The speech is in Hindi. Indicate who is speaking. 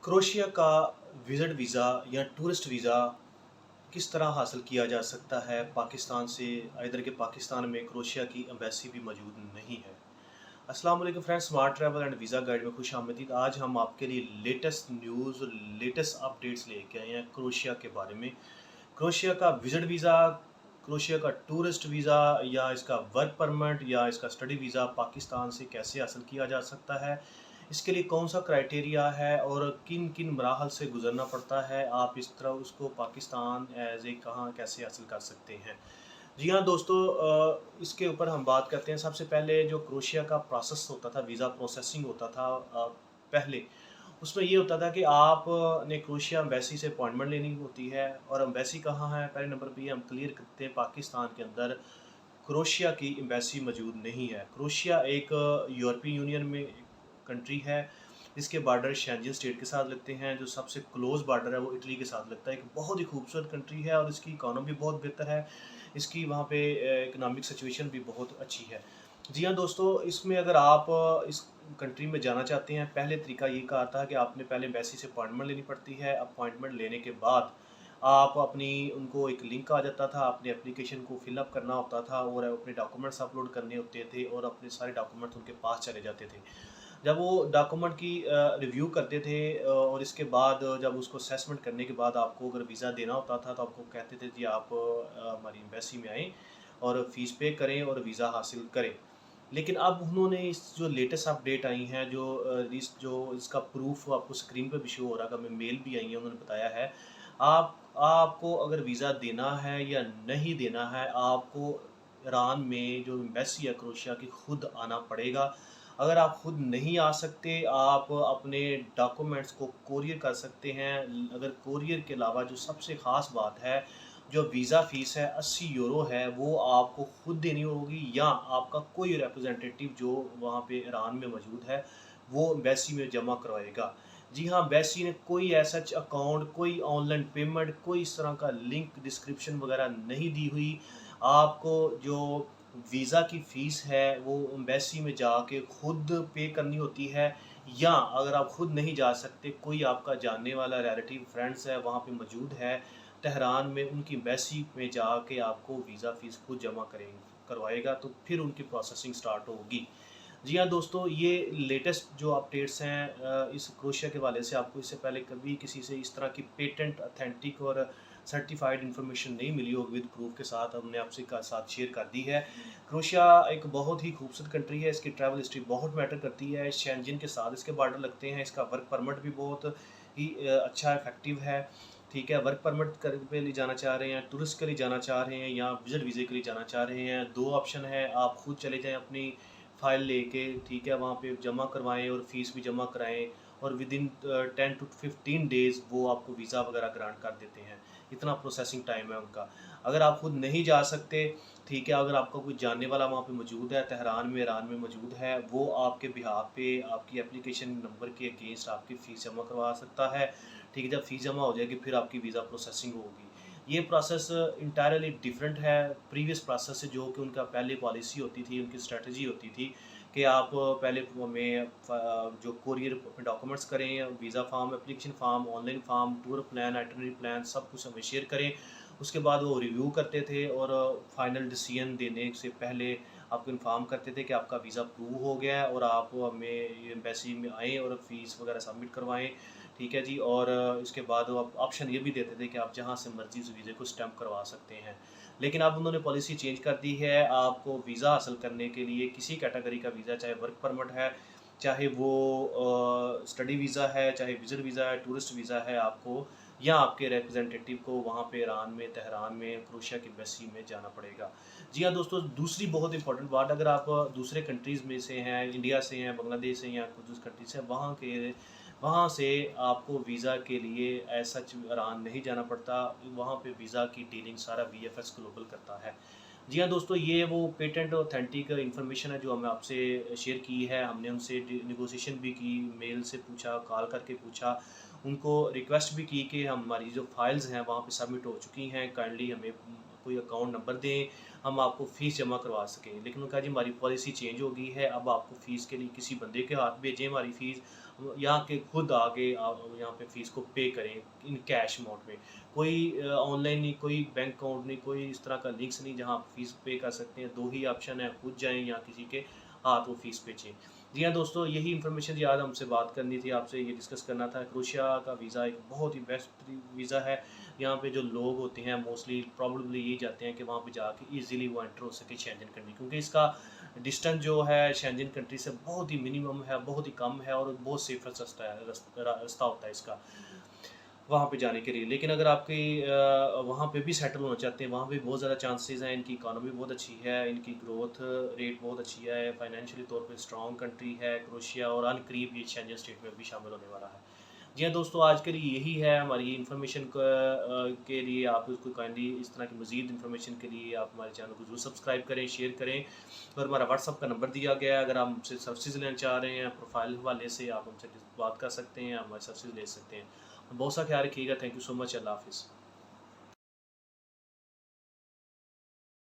Speaker 1: क्रोशिया का विज़िट वीज़ा या टूरिस्ट वीज़ा किस तरह हासिल किया जा सकता है पाकिस्तान से? इधर के पाकिस्तान में क्रोशिया की एम्बेसी भी मौजूद नहीं है। अस्सलाम वालेकुम friends, smart travel and visa guide में खुशामदीद। आज हम आपके लिए लेटेस्ट न्यूज़, लेटेस्ट अपडेट्स लेके आए हैं क्रोशिया के बारे में। क्रोशिया का विज़िट वीज़ा, क्रोशिया का टूरिस्ट वीज़ा या इसका वर्क परमिट या इसका स्टडी वीज़ा पाकिस्तान से कैसे हासिल किया जा सकता है? इसके लिए कौन-सा क्राइटेरिया है और किन-किन मराहल से गुज़रना पड़ता है? आप इस तरह उसको पाकिस्तान एज़ ए कहाँ कैसे हासिल कर सकते हैं? जी हाँ दोस्तों, इसके ऊपर हम बात करते हैं। सबसे पहले जो क्रोशिया का प्रोसेस होता था, वीज़ा प्रोसेसिंग होता था पहले, उसमें ये होता था कि आप ने क्रोशिया एम्बेसी से अपॉइंटमेंट लेनी होती है। और एम्बेसी कहाँ है? पहले नंबर पे ये हम क्लियर करते हैं, पाकिस्तान के अंदर क्रोशिया की एम्बेसी मौजूद नहीं है। क्रोशिया एक यूरोपीय यूनियन में कंट्री है। इसके बॉर्डर शेंजन स्टेट के साथ लगते हैं। जो सबसे क्लोज़ बॉर्डर है वो इटली के साथ लगता है। एक बहुत ही खूबसूरत कंट्री है और इसकी इकोनॉमी बहुत बेहतर है। इसकी वहाँ पे इकोनॉमिक सिचुएशन भी बहुत अच्छी है। जी हाँ दोस्तों, इसमें अगर आप इस कंट्री में जाना चाहते हैं, पहले तरीका ये कहा था कि आपने पहले एम्बेसी से अपॉइंटमेंट लेनी पड़ती है। अपॉइंटमेंट लेने के बाद आप अपनी उनको एक लिंक आ जाता था, अपनी एप्लीकेशन को फ़िल अप करना होता था और अपने डॉक्यूमेंट्स अपलोड करने होते थे और अपने सारे डॉक्यूमेंट्स उनके पास चले जाते थे। जब वो डॉक्यूमेंट की रिव्यू करते थे और इसके बाद जब उसको असेसमेंट करने के बाद आपको अगर वीज़ा देना होता था तो आपको कहते थे जी आप हमारी एम्बेसी में आएँ और फ़ीस पे करें और वीज़ा हासिल करें। लेकिन अब उन्होंने इस जो लेटेस्ट अपडेट आई हैं, जो इस जो इसका प्रूफ़ आपको स्क्रीन पे भी शो हो रहा है, हमें मेल भी आई है, उन्होंने बताया है, आपको अगर वीज़ा देना है या नहीं देना है, आपको ईरान में जो एम्बेसी है क्रोएशिया की खुद आना पड़ेगा। अगर आप खुद नहीं आ सकते, आप अपने डॉक्यूमेंट्स को कोरियर कर सकते हैं। अगर कोरियर के अलावा जो सबसे ख़ास बात है, जो वीज़ा फ़ीस है 80 यूरो है, वो आपको खुद देनी होगी या आपका कोई रिप्रेजेंटेटिव जो वहाँ पे ईरान में मौजूद है, वो एम्बेसी में जमा करवाएगा। जी हाँ, एम्बेसी ने कोई ऐसा अकाउंट, कोई ऑनलाइन पेमेंट, कोई इस तरह का लिंक डिस्क्रिप्शन वगैरह नहीं दी हुई। आपको जो वीज़ा की फ़ीस है, वो एम्बेसी में जाके खुद पे करनी होती है। या अगर आप खुद नहीं जा सकते, कोई आपका जानने वाला रिलेटिव, फ्रेंड्स है वहाँ पे मौजूद है तेहरान में, उनकी एम्बेसी में जाके आपको वीज़ा फ़ीस खुद जमा करवाएगा, तो फिर उनकी प्रोसेसिंग स्टार्ट होगी। जी हाँ दोस्तों, ये लेटेस्ट जो अपडेट्स हैं इस क्रोशिया के हवाले से आपको इससे पहले कभी किसी से इस तरह की पेटेंट, ऑथेंटिक और सर्टिफाइड इन्फॉर्मेशन नहीं मिली होगी विद प्रूफ के साथ, हमने आपसे का साथ शेयर कर दी है। क्रोशिया एक बहुत ही खूबसूरत कंट्री है, इसकी ट्रैवल हिस्ट्री बहुत मैटर करती है। शेंजन के साथ इसके बॉर्डर लगते हैं, इसका वर्क परमिट भी बहुत ही अच्छा इफेक्टिव है। ठीक है, वर्क परमिट पे लिए जाना चाह रहे हैं, टूरिस्ट के लिए जाना चाह रहे हैं या विजिट वीज़े के लिए जाना चाह रहे हैं, दो ऑप्शन है। आप खुद चले जाएँ अपनी फ़ाइल लेके, ठीक है, वहाँ पे जमा करवाएँ और फ़ीस भी जमा कराएँ और विदिन 10 टू 15 डेज़ वो आपको वीज़ा वगैरह ग्रांट कर देते हैं। इतना प्रोसेसिंग टाइम है उनका। अगर आप खुद नहीं जा सकते, ठीक है, अगर आपका कोई जानने वाला वहाँ पे मौजूद है, तेहरान में, ईरान में मौजूद है, वो आपके बिहाफ़ पे आपकी एप्लीकेशन नंबर के अगेंस्ट आपकी फ़ीस जमा करवा सकता है। ठीक है, जब फ़ीस जमा हो जाएगी फिर आपकी वीज़ा प्रोसेसिंग होगी। ये प्रोसेस इंटायरली डिफरेंट है प्रीवियस प्रोसेस से, जो कि उनका पहले पॉलिसी होती थी, उनकी स्ट्रेटजी होती थी कि आप पहले हमें जो कोरियर डॉक्यूमेंट्स करें, visa form, application form, online form, tour plan, itinerary plan सब कुछ हमें शेयर करें। उसके बाद वो रिव्यू करते थे और फाइनल डिसीजन देने से पहले आपको इन्फॉर्म करते थे कि आपका वीज़ा अप्रूव हो गया है और आप हमें एम्बेसी में आएँ और फ़ीस वगैरह सबमिट करवाएँ। ठीक है जी, और इसके बाद वो ऑप्शन ये भी देते थे कि आप जहाँ से मर्ज़ी उस वीज़े को स्टैम्प करवा सकते हैं। लेकिन अब उन्होंने पॉलिसी चेंज कर दी है। आपको वीज़ा हासिल करने के लिए किसी कैटेगरी का वीज़ा, चाहे वर्क परमिट है, चाहे वो स्टडी वीज़ा है, चाहे विज़िट वीज़ा है, टूरिस्ट वीज़ा है, आपको या आपके रिप्रेजेंटेटिव को वहाँ पे ईरान में, तेहरान में, क्रोएशिया की एम्बेसी में जाना पड़ेगा। जी हाँ दोस्तों, दूसरी बहुत इंपॉर्टेंट बात, अगर आप दूसरे कंट्रीज़ में से हैं, इंडिया से हैं, बांग्लादेश से हैं या कुछ दूसरी कंट्री से हैं, वहाँ से आपको वीज़ा के लिए एज़ सच ईरान नहीं जाना पड़ता। वहाँ पे वीज़ा की डीलिंग सारा वीएफएस ग्लोबल करता है। जी हाँ दोस्तों, ये वो पेटेंट ऑथेंटिक इन्फॉर्मेशन है जो हमें आपसे शेयर की है। हमने उनसे नेगोशिएशन भी की, मेल से पूछा, कॉल करके पूछा, उनको रिक्वेस्ट भी की कि हमारी जो फाइल्स हैं वहाँ पे सबमिट हो चुकी हैं, काइंडली हमें कोई अकाउंट नंबर दें, हम आपको फ़ीस जमा करवा सकें। लेकिन उन्होंने कहा जी हमारी पॉलिसी चेंज हो गई है, अब आपको फ़ीस के लिए किसी बंदे के हाथ भेजें हमारी फ़ीस, यहाँ के खुद आके आप यहाँ पे फ़ीस को पे करें इन कैश अमाउंट में। कोई ऑनलाइन नहीं, कोई बैंक अकाउंट नहीं, कोई इस तरह का लिंक्स नहीं जहाँ आप फ़ीस पे कर सकते हैं। 2 ही ऑप्शन है, खुद जाएँ या किसी के हाथ वो फ़ीस भेजें। जी हाँ दोस्तों, यही इन्फॉर्मेशन थी, आज हमसे बात करनी थी, आपसे ये डिस्कस करना था। क्रोएशिया का वीज़ा एक बहुत ही बेस्ट वीज़ा है। यहाँ पे जो लोग होते हैं मोस्टली प्रोबेबली यही चाहते हैं कि वहाँ पे जाके ईज़िली वो एंटर हो सके शेंजन कंट्री, क्योंकि इसका डिस्टेंस जो है शेंजन कंट्री से बहुत ही मिनिमम है, बहुत ही कम है और बहुत सेफेस्ट रास्ता है, रास्ता होता है इसका वहाँ पे जाने के लिए। लेकिन अगर आपकी वहाँ पे भी सेटल होना चाहते हैं, वहाँ पे बहुत ज़्यादा चांसेस हैं, इनकी इकॉनमी बहुत अच्छी है, इनकी ग्रोथ रेट बहुत अच्छी है, फाइनेंशियली तौर पे स्ट्रॉन्ग कंट्री है क्रोएशिया, और अनकरीब ये शेंजन स्टेट में भी शामिल होने वाला है। जी हाँ दोस्तों, आज के लिए यही है हमारी इन्फॉर्मेशन के लिए। आप इसको काइंडली इस तरह की मज़ीद इन्फॉर्मेशन के लिए आप हमारे चैनल को ज़रूर सब्सक्राइब करें, शेयर करें, और हमारा व्हाट्सअप का नंबर दिया गया है। अगर आप हमसे सर्विसेज लेना चाह रहे हैं प्रोफाइल हवाले से, आप हमसे बात कर सकते हैं, हमारी सर्विसेज ले सकते हैं। बहुत सा ख्याल रखिएगा। Thank you so much. अल्लाह हाफ़िज़।